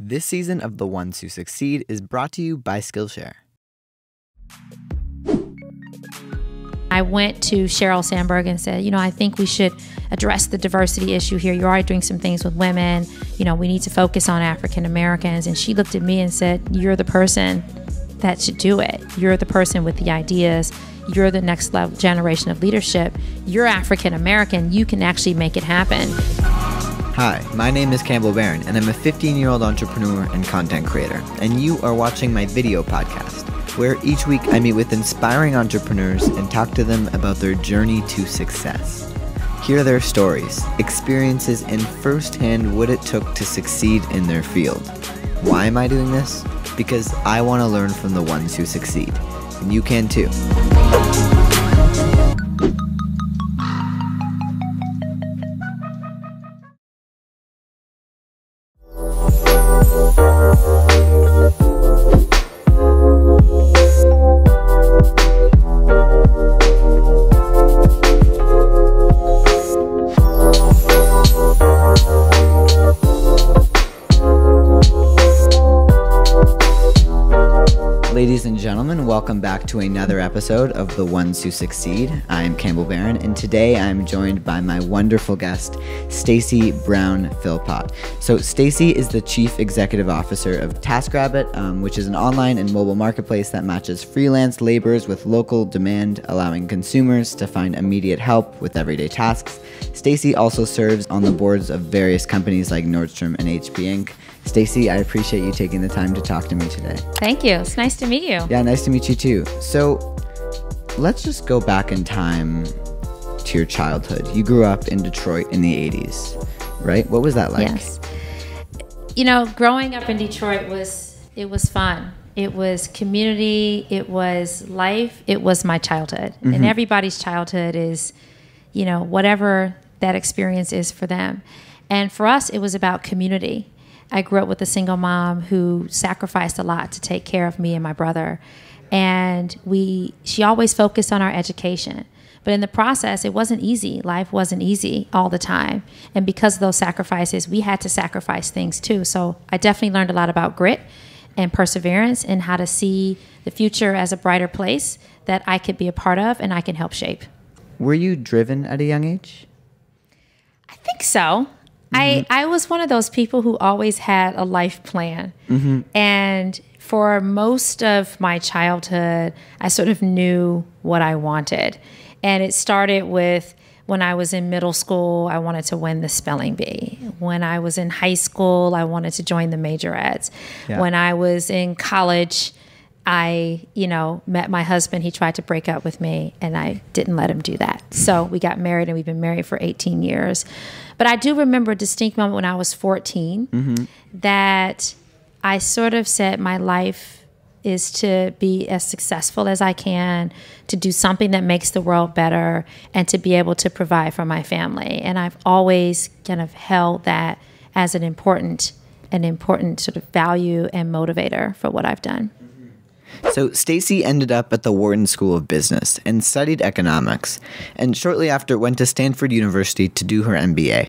This season of The Ones Who Succeed is brought to you by Skillshare. I went to Sheryl Sandberg and said, I think we should address the diversity issue here. You're already doing some things with women. We need to focus on African Americans. And she looked at me and said, you're the person that should do it. You're the person with the ideas. You're the next level generation of leadership. You're African American. You can actually make it happen. Hi, my name is Campbell Baron, and I'm a 15-year-old entrepreneur and content creator. And you are watching my video podcast, where each week I meet with inspiring entrepreneurs and talk to them about their journey to success. Hear their stories, experiences, and firsthand what it took to succeed in their field. Why am I doing this? Because I want to learn from the ones who succeed. And you can too. Ladies and gentlemen, welcome back to another episode of The Ones Who Succeed. I'm Campbell Baron, and today I'm joined by my wonderful guest, Stacy Brown-Philpot. So Stacy is the Chief Executive Officer of TaskRabbit, which is an online and mobile marketplace that matches freelance laborers with local demand, allowing consumers to find immediate help with everyday tasks. Stacy also serves on the boards of various companies like Nordstrom and HP Inc. Stacy, I appreciate you taking the time to talk to me today. Thank you. It's nice to meet you. Yeah, nice to meet you too. So let's just go back in time to your childhood. You grew up in Detroit in the 80s, right? What was that like? Yes. Growing up in Detroit was fun. It was community. It was life. It was my childhood. Mm-hmm. And everybody's childhood is, whatever that experience is for them. And for us, it was about community. I grew up with a single mom who sacrificed a lot to take care of me and my brother. And she always focused on our education. But in the process, it wasn't easy. Life wasn't easy all the time. And because of those sacrifices, we had to sacrifice things too. So I definitely learned a lot about grit and perseverance and how to see the future as a brighter place that I could be a part of and I can help shape. Were you driven at a young age? I think so. Mm-hmm. I was one of those people who always had a life plan. Mm-hmm. And for most of my childhood, I sort of knew what I wanted. And it started with when I was in middle school, I wanted to win the spelling bee. When I was in high school, I wanted to join the majorettes. Yeah. When I was in college, I, met my husband. He tried to break up with me, and I didn't let him do that. So we got married, and we've been married for 18 years. But I do remember a distinct moment when I was 14 mm-hmm. that I sort of said my life is to be as successful as I can, to do something that makes the world better, and to be able to provide for my family. And I've always kind of held that as an important sort of value and motivator for what I've done. So Stacy ended up at the Wharton School of Business and studied economics, and shortly after went to Stanford University to do her MBA.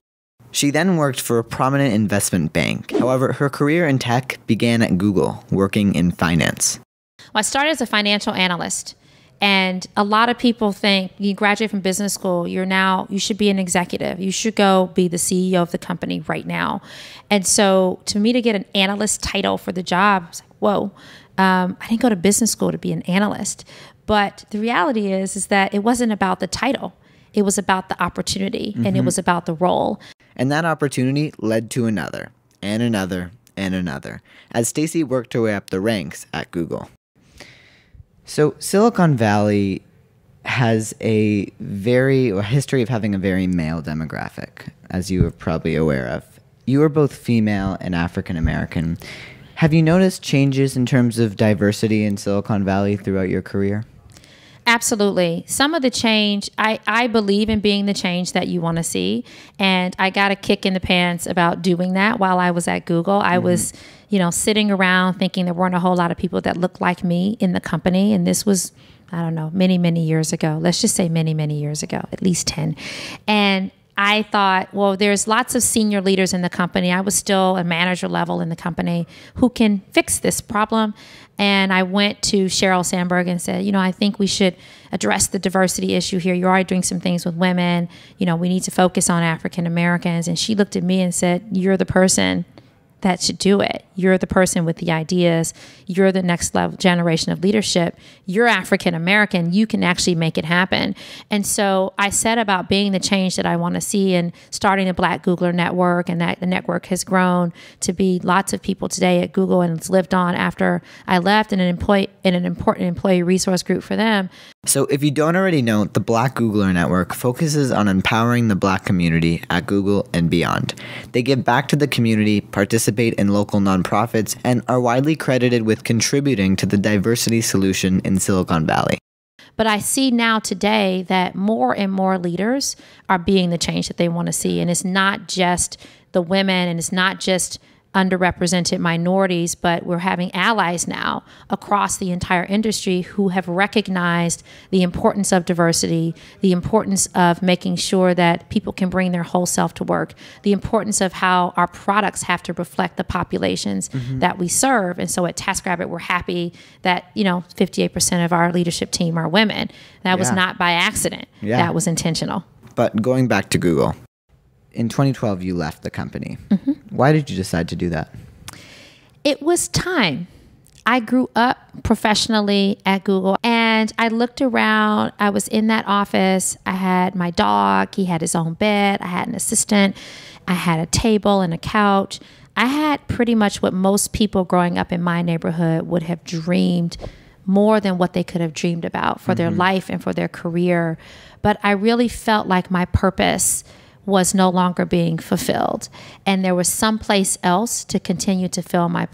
She then worked for a prominent investment bank. However, her career in tech began at Google, working in finance. Well, I started as a financial analyst, and a lot of people think you graduate from business school, you should be an executive. You should go be the CEO of the company right now. And so to me, to get an analyst title for the job, I was like, whoa. I didn't go to business school to be an analyst, but the reality is that it wasn't about the title. It was about the opportunity, mm-hmm. and it was about the role. And that opportunity led to another, and another, and another, as Stacy worked her way up the ranks at Google. So Silicon Valley has a history of having a very male demographic, as you are probably aware of. You are both female and African American. Have you noticed changes in terms of diversity in Silicon Valley throughout your career? Absolutely. Some of the change, I believe in being the change that you want to see. And I got a kick in the pants about doing that while I was at Google. I mm-hmm. was, sitting around thinking there weren't a whole lot of people that looked like me in the company. And this was, I don't know, many, many years ago. Let's just say many, many years ago, at least 10. And I thought, well, there's lots of senior leaders in the company. I was still a manager level in the company who can fix this problem. And I went to Sheryl Sandberg and said, I think we should address the diversity issue here. You're already doing some things with women. We need to focus on African Americans. And she looked at me and said, you're the person that should do it. You're the person with the ideas. You're the next level generation of leadership. You're African American. You can actually make it happen. And so I set about being the change that I want to see and starting the Black Googler Network. And that the network has grown to be lots of people today at Google, and it's lived on after I left, and an important employee resource group for them. So if you don't already know, the Black Googler Network focuses on empowering the Black community at Google and beyond. They give back to the community, participate in local nonprofits, and are widely credited with contributing to the diversity solution in Silicon Valley. But I see now today that more and more leaders are being the change that they want to see. And it's not just the women, and it's not just underrepresented minorities, but we're having allies now across the entire industry who have recognized the importance of diversity, the importance of making sure that people can bring their whole self to work, the importance of how our products have to reflect the populations that we serve. And so at TaskRabbit, we're happy that 58% of our leadership team are women. That was not by accident. That was intentional. But going back to Google, in 2012, you left the company. Why did you decide to do that? It was time. I grew up professionally at Google, and I looked around. I was in that office. I had my dog. He had his own bed. I had an assistant. I had a table and a couch. I had pretty much what most people growing up in my neighborhood would have dreamed, more than what they could have dreamed about for their life and for their career. But I really felt like my purpose was no longer being fulfilled, and there was someplace else to continue to fulfill my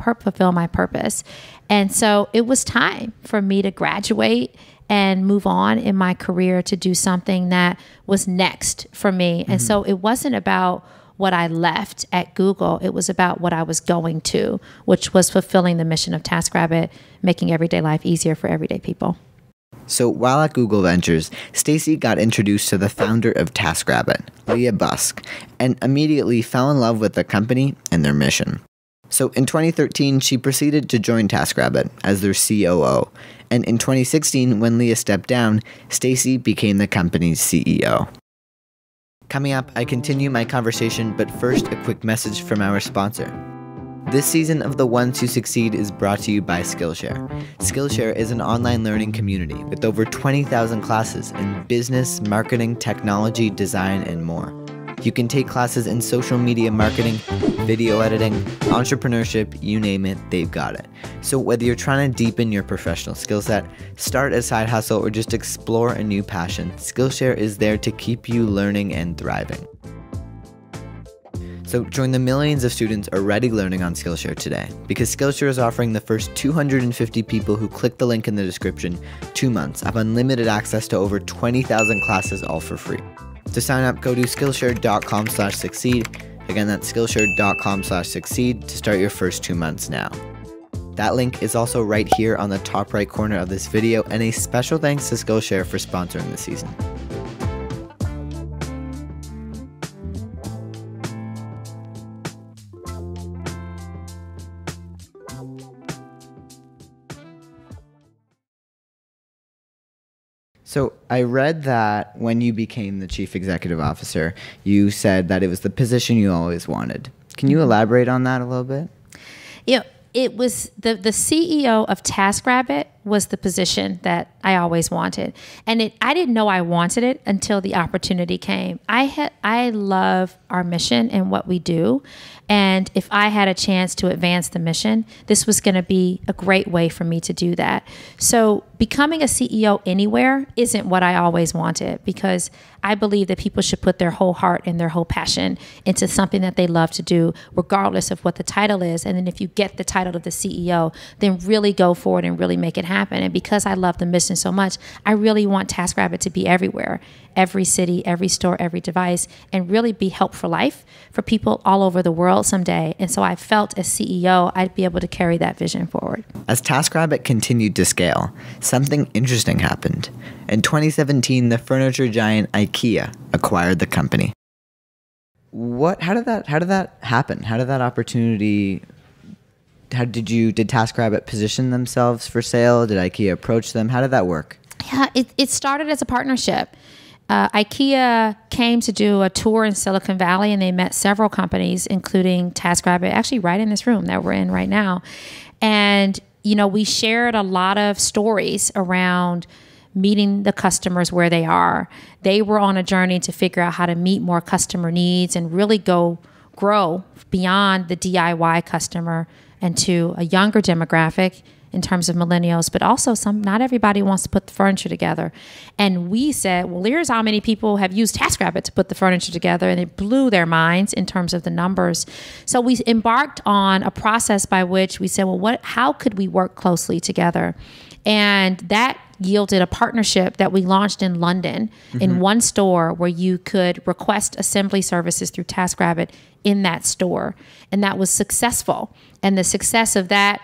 purpose. And so it was time for me to graduate and move on in my career to do something that was next for me. And so it wasn't about what I left at Google. It was about what I was going to, which was fulfilling the mission of TaskRabbit, making everyday life easier for everyday people. So while at Google Ventures, Stacy got introduced to the founder of TaskRabbit, Leah Busk, and immediately fell in love with the company and their mission. So in 2013, she proceeded to join TaskRabbit as their COO. And in 2016, when Leah stepped down, Stacy became the company's CEO. Coming up, I continue my conversation, but first, a quick message from our sponsor. This season of The Ones Who Succeed is brought to you by Skillshare. Skillshare is an online learning community with over 20,000 classes in business, marketing, technology, design, and more. You can take classes in social media marketing, video editing, entrepreneurship, you name it, they've got it. So whether you're trying to deepen your professional skill set, start a side hustle, or just explore a new passion, Skillshare is there to keep you learning and thriving. So join the millions of students already learning on Skillshare today, because Skillshare is offering the first 250 people who click the link in the description 2 months of unlimited access to over 20,000 classes, all for free. To sign up, go to Skillshare.com/succeed. Again, that's Skillshare.com/succeed to start your first 2 months now. That link is also right here on the top right corner of this video, and a special thanks to Skillshare for sponsoring this season. So I read that when you became the chief executive officer, you said that it was the position you always wanted. Can you elaborate on that a little bit? Yeah, it was the CEO of TaskRabbit was the position that I always wanted. And I didn't know I wanted it until the opportunity came. I love our mission and what we do. And if I had a chance to advance the mission, this was going to be a great way for me to do that. So becoming a CEO anywhere isn't what I always wanted, because I believe that people should put their whole heart and their whole passion into something that they love to do, regardless of what the title is. And then if you get the title of the CEO, then really go for it and really make it happen. And because I love the mission so much, I really want TaskRabbit to be everywhere, every city, every store, every device, and really be help for life for people all over the world someday. And so I felt as CEO, I'd be able to carry that vision forward. As TaskRabbit continued to scale, something interesting happened. In 2017, the furniture giant IKEA acquired the company. How did that happen? How did that opportunity? Did TaskRabbit position themselves for sale? Did IKEA approach them? How did that work? Yeah, it started as a partnership. IKEA came to do a tour in Silicon Valley, and they met several companies, including TaskRabbit, actually right in this room that we're in right now. And, we shared a lot of stories around meeting the customers where they are. They were on a journey to figure out how to meet more customer needs and really grow beyond the DIY customer and to a younger demographic in terms of millennials, but also not everybody wants to put the furniture together. And we said, well, here's how many people have used TaskRabbit to put the furniture together, and it blew their minds in terms of the numbers. So we embarked on a process by which we said, well, how could we work closely together? And that yielded a partnership that we launched in London in one store where you could request assembly services through TaskRabbit in that store. And that was successful. And the success of that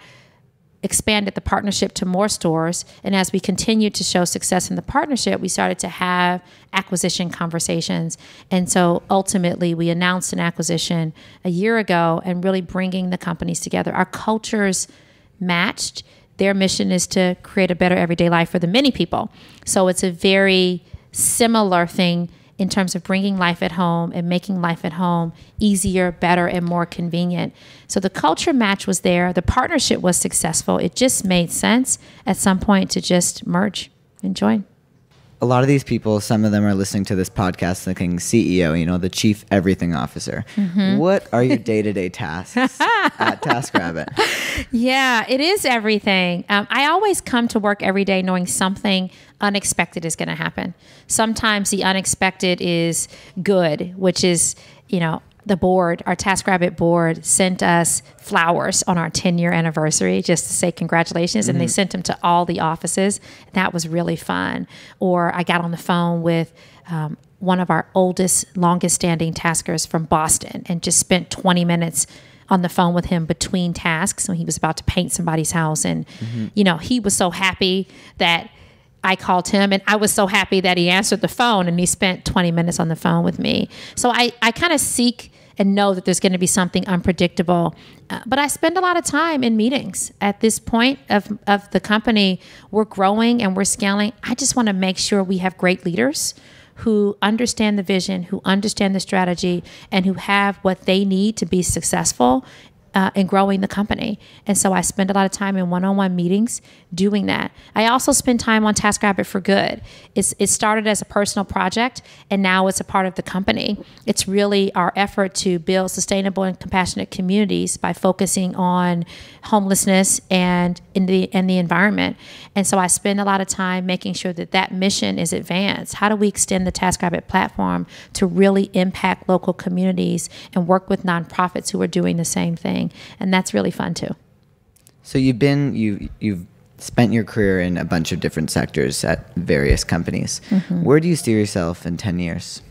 expanded the partnership to more stores. And as we continued to show success in the partnership, we started to have acquisition conversations. And so ultimately, we announced an acquisition a year ago and really bringing the companies together. Our cultures matched. Their mission is to create a better everyday life for the many people. So it's a very similar thing in terms of bringing life at home and making life at home easier, better, and more convenient. So the culture match was there. The partnership was successful. It just made sense at some point to just merge and join. A lot of these people, some of them are listening to this podcast thinking CEO, the chief everything officer. What are your day-to-day tasks at TaskRabbit? Yeah, it is everything. I always come to work every day knowing something unexpected is going to happen. Sometimes the unexpected is good, which is, the board, our TaskRabbit board, sent us flowers on our 10-year anniversary just to say congratulations. And they sent them to all the offices. That was really fun. Or I got on the phone with one of our oldest, longest standing taskers from Boston and just spent 20 minutes on the phone with him between tasks when he was about to paint somebody's house. And, he was so happy that I called him, and I was so happy that he answered the phone and he spent 20 minutes on the phone with me. So I kind of seek and know that there's going to be something unpredictable. But I spend a lot of time in meetings. At this point of the company, we're growing and we're scaling. I just want to make sure we have great leaders who understand the vision, who understand the strategy, and who have what they need to be successful in growing the company. And so I spend a lot of time in one-on-one meetings doing that. I also spend time on TaskRabbit for Good. It started as a personal project, and now it's a part of the company. It's really our effort to build sustainable and compassionate communities by focusing on homelessness and in the environment. And so I spend a lot of time making sure that mission is advanced. How do we extend the TaskRabbit platform to really impact local communities and work with nonprofits who are doing the same thing? And that's really fun too. So you've spent your career in a bunch of different sectors at various companies. Where do you see yourself in 10 years?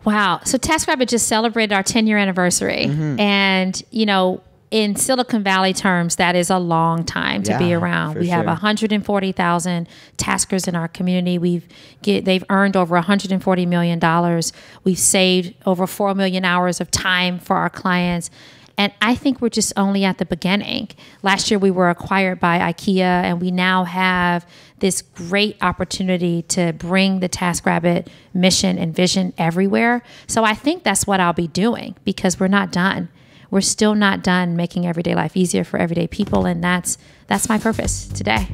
Wow. So TaskRabbit just celebrated our 10-year anniversary. And, in Silicon Valley terms, that is a long time to be around. We have 140,000 taskers in our community. They've earned over $140 million. We've saved over 4 million hours of time for our clients. And I think we're just only at the beginning. Last year, we were acquired by IKEA, and we now have this great opportunity to bring the TaskRabbit mission and vision everywhere. So I think that's what I'll be doing, because we're not done. We're still not done making everyday life easier for everyday people, and that's my purpose today.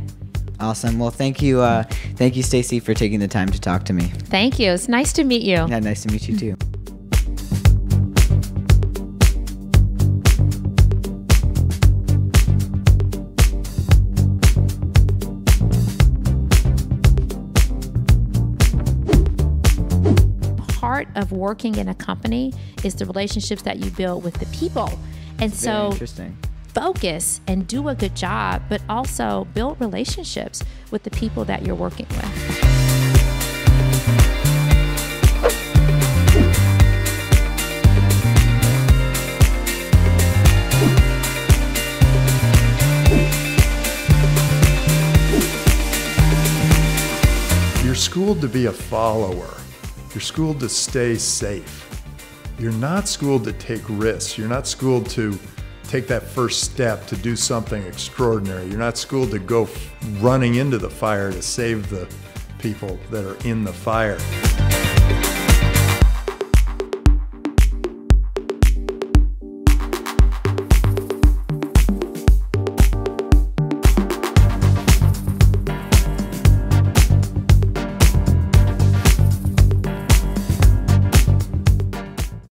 Awesome. Well, thank you, Stacy, for taking the time to talk to me. Thank you. It's nice to meet you. Yeah, nice to meet you too. Part of working in a company is the relationships that you build with the people. And so interesting. Focus and do a good job, but also build relationships with the people that you're working with. You're schooled to be a follower. You're schooled to stay safe. you're not schooled to take risks. You're not schooled to take that first step to do something extraordinary. You're not schooled to go running into the fire to save the people that are in the fire.